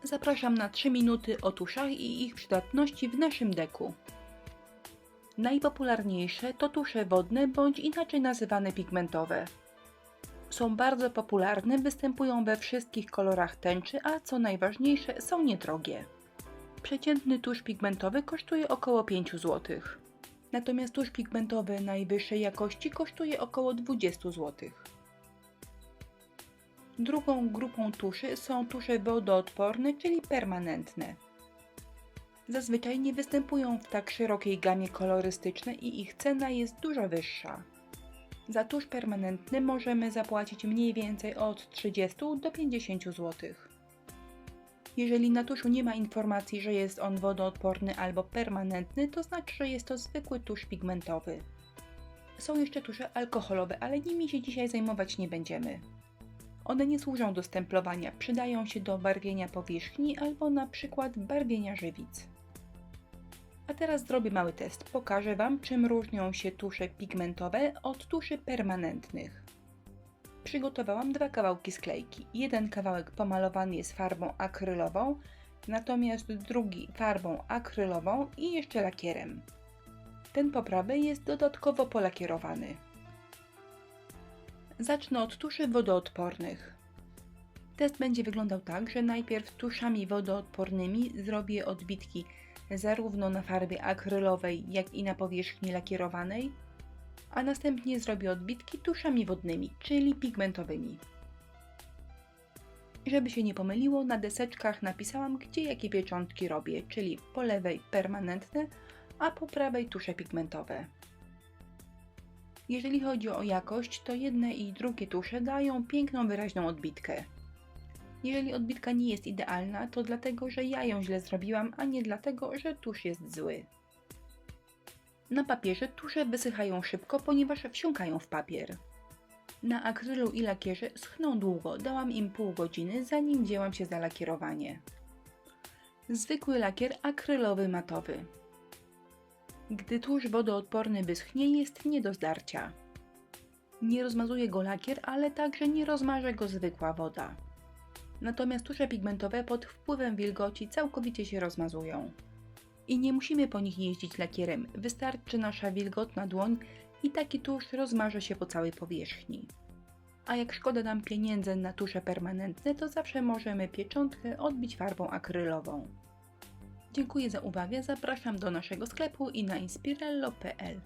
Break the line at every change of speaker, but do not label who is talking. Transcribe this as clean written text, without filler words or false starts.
Zapraszam na 3 minuty o tuszach i ich przydatności w naszym deku. Najpopularniejsze to tusze wodne bądź inaczej nazywane pigmentowe. Są bardzo popularne, występują we wszystkich kolorach tęczy, a co najważniejsze, są niedrogie. Przeciętny tusz pigmentowy kosztuje około 5 zł. Natomiast tusz pigmentowy najwyższej jakości kosztuje około 20 zł. Drugą grupą tuszy są tusze wodoodporne, czyli permanentne. Zazwyczaj nie występują w tak szerokiej gamie kolorystycznej i ich cena jest dużo wyższa. Za tusz permanentny możemy zapłacić mniej więcej od 30 do 50 zł. Jeżeli na tuszu nie ma informacji, że jest on wodoodporny albo permanentny, to znaczy, że jest to zwykły tusz pigmentowy. Są jeszcze tusze alkoholowe, ale nimi się dzisiaj zajmować nie będziemy. One nie służą do stemplowania, przydają się do barwienia powierzchni albo na przykład barwienia żywic. A teraz zrobię mały test. Pokażę Wam, czym różnią się tusze pigmentowe od tuszy permanentnych. Przygotowałam 2 kawałki sklejki. Jeden kawałek pomalowany jest farbą akrylową, natomiast drugi farbą akrylową i jeszcze lakierem. Ten po prawej jest dodatkowo polakierowany. Zacznę od tuszy wodoodpornych. Test będzie wyglądał tak, że najpierw tuszami wodoodpornymi zrobię odbitki zarówno na farbie akrylowej, jak i na powierzchni lakierowanej, a następnie zrobię odbitki tuszami wodnymi, czyli pigmentowymi. Żeby się nie pomyliło, na deseczkach napisałam, gdzie jakie pieczątki robię, czyli po lewej permanentne, a po prawej tusze pigmentowe. Jeżeli chodzi o jakość, to jedne i drugie tusze dają piękną, wyraźną odbitkę. Jeżeli odbitka nie jest idealna, to dlatego, że ja ją źle zrobiłam, a nie dlatego, że tusz jest zły. Na papierze tusze wysychają szybko, ponieważ wsiąkają w papier. Na akrylu i lakierze schną długo, dałam im pół godziny, zanim wzięłam się za lakierowanie. Zwykły lakier akrylowy matowy. Gdy tusz wodoodporny wyschnie, jest nie do zdarcia. Nie rozmazuje go lakier, ale także nie rozmarze go zwykła woda. Natomiast tusze pigmentowe pod wpływem wilgoci całkowicie się rozmazują. I nie musimy po nich jeździć lakierem, wystarczy nasza wilgotna dłoń i taki tusz rozmarze się po całej powierzchni. A jak szkoda nam pieniędzy na tusze permanentne, to zawsze możemy pieczątkę odbić farbą akrylową. Dziękuję za uwagę, zapraszam do naszego sklepu i na inspirello.pl.